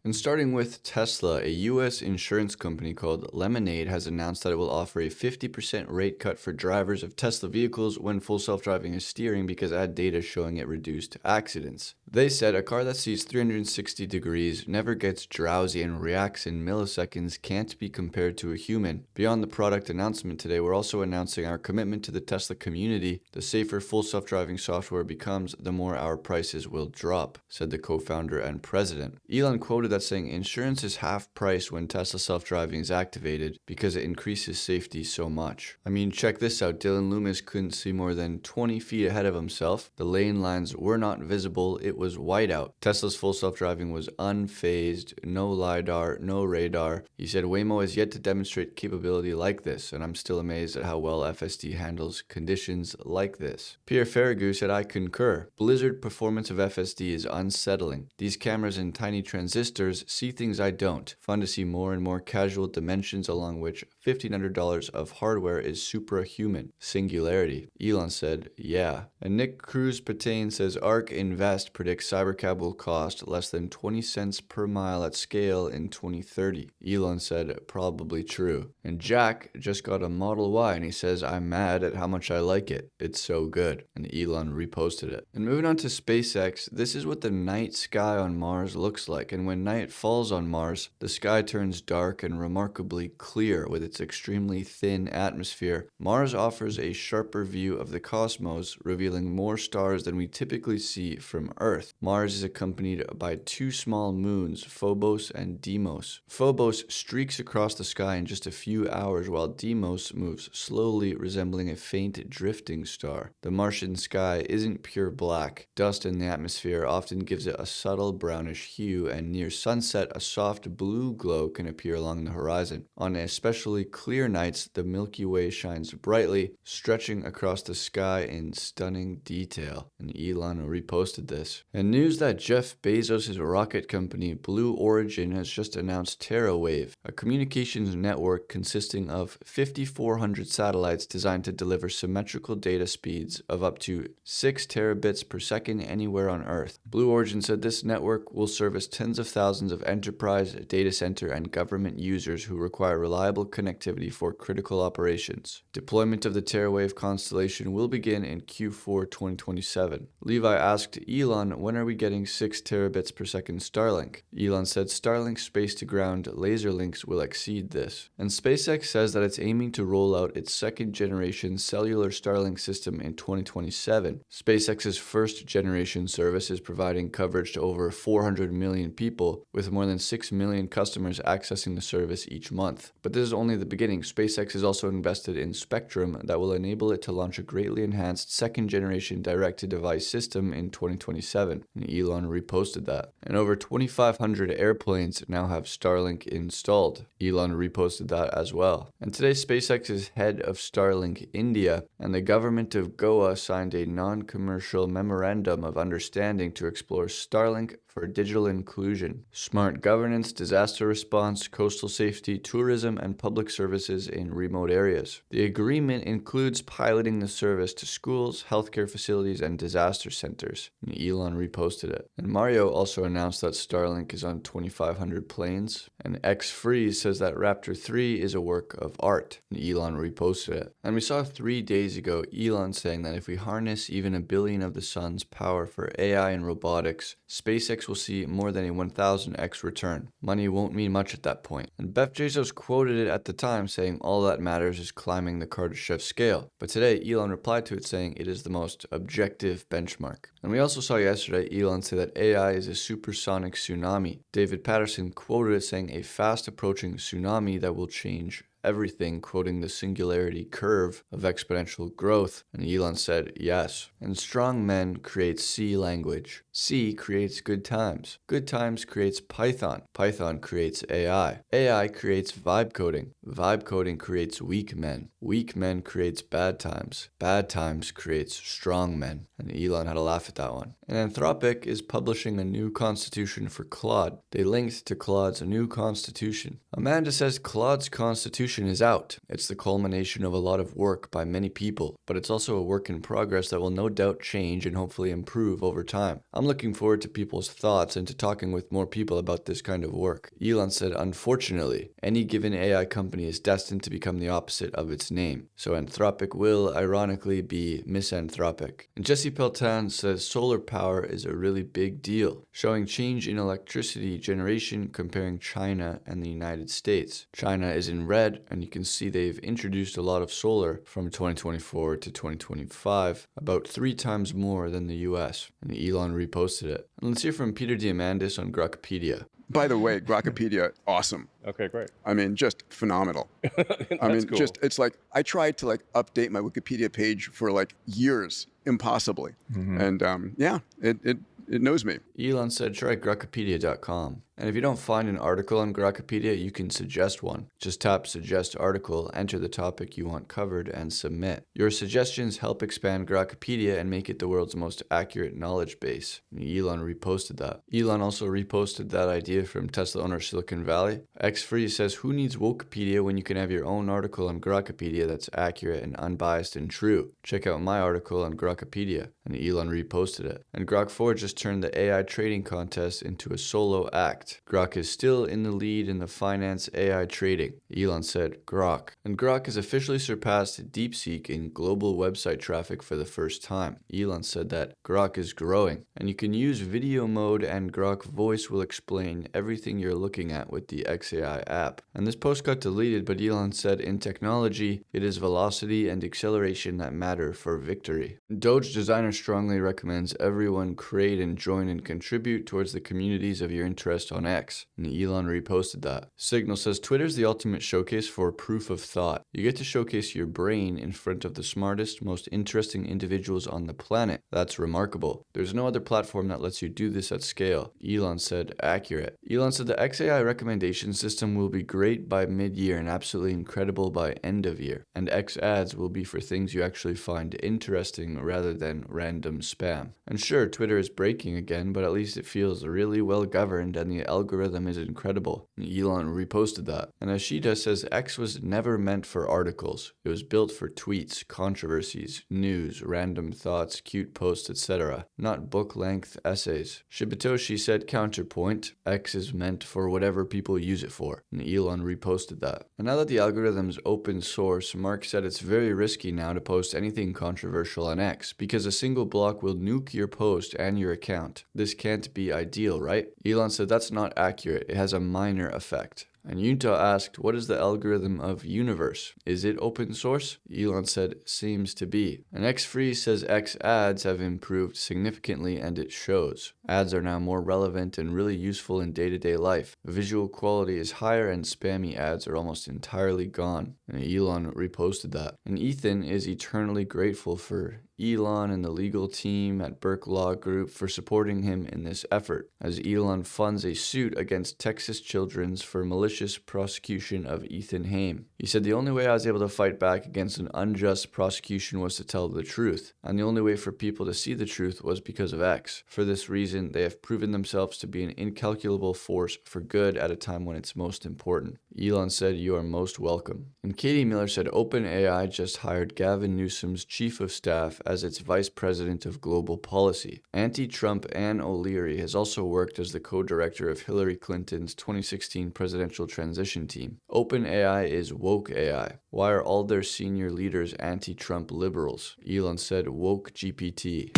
And starting with Tesla, a US insurance company called Lemonade has announced that it will offer a 50% rate cut for drivers of Tesla vehicles when full self-driving is steering because it had data showing it reduced accidents. They said a car that sees 360 degrees, never gets drowsy, and reacts in milliseconds can't be compared to a human. Beyond the product announcement today, we're also announcing our commitment to the Tesla community. The safer full self-driving software becomes, the more our prices will drop, said the co-founder and president. Elon quoted that saying, "Insurance is half price when Tesla self-driving is activated because it increases safety so much." I mean, check this out. Dylan Loomis couldn't see more than 20 feet ahead of himself. The lane lines were not visible. It was whiteout. Tesla's full self-driving was unfazed, no LiDAR, no radar. He said Waymo has yet to demonstrate capability like this, and I'm still amazed at how well FSD handles conditions like this. Pierre Ferragu said, "I concur. Blizzard performance of FSD is unsettling. These cameras and tiny transistors see things I don't. Fun to see more and more casual dimensions along which $1,500 of hardware is suprahuman. Singularity." Elon said, "Yeah." And Nick Cruz-Patain says ARK Invest predicts Cybercab will cost less than 20 cents per mile at scale in 2030. Elon said, "Probably true." And Jack just got a Model Y and he says, "I'm mad at how much I like it. It's so good." And Elon reposted it. And moving on to SpaceX, this is what the night sky on Mars looks like. And when night falls on Mars, the sky turns dark and remarkably clear with its extremely thin atmosphere. Mars offers a sharper view of the cosmos, revealing more stars than we typically see from Earth. Mars is accompanied by two small moons, Phobos and Deimos. Phobos streaks across the sky in just a few hours, while Deimos moves slowly, resembling a faint drifting star. The Martian sky isn't pure black. Dust in the atmosphere often gives it a subtle brownish hue, and near sunset, a soft blue glow can appear along the horizon. On especially clear nights, the Milky Way shines brightly, stretching across the sky in stunning detail. And Elon reposted this. And news that Jeff Bezos' rocket company Blue Origin has just announced TerraWave, a communications network consisting of 5,400 satellites designed to deliver symmetrical data speeds of up to 6 terabits per second anywhere on Earth. Blue Origin said this network will service tens of thousands of enterprise, data center, and government users who require reliable connectivity for critical operations. Deployment of the TerraWave constellation will begin in Q4 2027. Levi asked Elon, "When are we getting 6 terabits per second Starlink?" Elon said Starlink space-to-ground laser links will exceed this. And SpaceX says that it's aiming to roll out its second-generation cellular Starlink system in 2027. SpaceX's first-generation service is providing coverage to over 400 million people, with more than 6 million customers accessing the service each month. But this is only the beginning. SpaceX is also invested in spectrum that will enable it to launch a greatly enhanced second-generation direct-to-device system in 2027. And Elon reposted that. And over 2,500 airplanes now have Starlink installed. Elon reposted that as well. And today, SpaceX is head of Starlink India, and the government of Goa signed a non-commercial memorandum of understanding to explore Starlink for digital inclusion, smart governance, disaster response, coastal safety, tourism, and public services in remote areas. The agreement includes piloting the service to schools, healthcare facilities, and disaster centers. And Elon reposted it. And Mario also announced that Starlink is on 2,500 planes. And XFree says that Raptor 3 is a work of art. And Elon reposted it. And we saw 3 days ago Elon saying that if we harness even 1 billion of the sun's power for AI and robotics, SpaceX will see more than a 1,000x return. Money won't mean much at that point. And Jeff Bezos quoted it at the time saying all that matters is climbing the Kardashev scale. But today Elon replied to it saying it is the most objective benchmark. And we also saw yesterday Elon say that AI is a supersonic tsunami. David Patterson quoted it saying a fast approaching tsunami that will change everything, quoting the singularity curve of exponential growth. And Elon said, yes. And strong men create C language. C creates good times. Good times creates Python. Python creates AI. AI creates vibe coding. Vibe coding creates weak men. Weak men creates bad times. Bad times creates strong men. And Elon had a laugh at at that one. And Anthropic is publishing a new constitution for Claude. They linked to Claude's new constitution. Amanda says Claude's constitution is out. It's the culmination of a lot of work by many people, but it's also a work in progress that will no doubt change and hopefully improve over time. I'm looking forward to people's thoughts and to talking with more people about this kind of work. Elon said, unfortunately, any given AI company is destined to become the opposite of its name. So Anthropic will, ironically, be misanthropic. And Jesse Pelton says solar power is a really big deal, showing change in electricity generation comparing China and the United States. China is in red, and you can see they've introduced a lot of solar from 2024 to 2025, about 3 times more than the US. And Elon reposted it. And let's hear from Peter Diamandis on Grokpedia. By the way, Grokpedia, awesome. Okay, great. I mean, just phenomenal. Cool. It's like, I tried to update my Wikipedia page for years, impossibly. And it knows me. Elon said try Grokpedia.com. And if you don't find an article on Grokpedia, you can suggest one. Just tap Suggest Article, enter the topic you want covered, and submit. Your suggestions help expand Grokpedia and make it the world's most accurate knowledge base. And Elon reposted that. Elon also reposted that idea from Tesla owner Silicon Valley. XFree says, who needs Wokepedia when you can have your own article on Grokpedia that's accurate and unbiased and true? Check out my article on Grokpedia. And Elon reposted it. And Grok4 just turned the AI trading contest into a solo act. Grok is still in the lead in the finance AI trading. Elon said Grok. And Grok has officially surpassed DeepSeek in global website traffic for the first time. Elon said that Grok is growing. And you can use video mode, and Grok Voice will explain everything you're looking at with the XAI app. And this post got deleted, but Elon said in technology, it is velocity and acceleration that matter for victory. Doge designer strongly recommends everyone create and join and contribute towards the communities of your interest on X. And Elon reposted that. Signal says Twitter's the ultimate showcase for proof of thought. You get to showcase your brain in front of the smartest, most interesting individuals on the planet. That's remarkable. There's no other platform that lets you do this at scale. Elon said accurate. Elon said the XAI recommendation system will be great by mid-year and absolutely incredible by end of year. And X ads will be for things you actually find interesting rather than random spam. And sure, Twitter is breaking again, but at least it feels really well governed and the algorithm is incredible. Elon reposted that. And Ashita says X was never meant for articles. It was built for tweets, controversies, news, random thoughts, cute posts, etc. Not book-length essays. Shibatoshi said counterpoint, X is meant for whatever people use it for. And Elon reposted that. And now that the algorithm's open source, Mark said it's very risky now to post anything controversial on X because a single block will nuke your post and your account. This can't be ideal, right? Elon said that's not accurate. It has a minor effect. And Yunta asked, what is the algorithm of universe? Is it open source? Elon said, seems to be. And XFree says X ads have improved significantly and it shows. Ads are now more relevant and really useful in day-to-day life. Visual quality is higher and spammy ads are almost entirely gone. And Elon reposted that. And Ethan is eternally grateful for Elon and the legal team at Burke Law Group for supporting him in this effort, as Elon funds a suit against Texas Children's for malicious prosecution of Ethan Haim. He said the only way I was able to fight back against an unjust prosecution was to tell the truth, and the only way for people to see the truth was because of X. For this reason, they have proven themselves to be an incalculable force for good at a time when it's most important. Elon said, you are most welcome. And Katie Miller said OpenAI just hired Gavin Newsom's chief of staff as its vice president of global policy. Anti-Trump Ann O'Leary has also worked as the co-director of Hillary Clinton's 2016 presidential transition team. OpenAI is woke AI. Why are all their senior leaders anti-Trump liberals? Elon said woke GPT.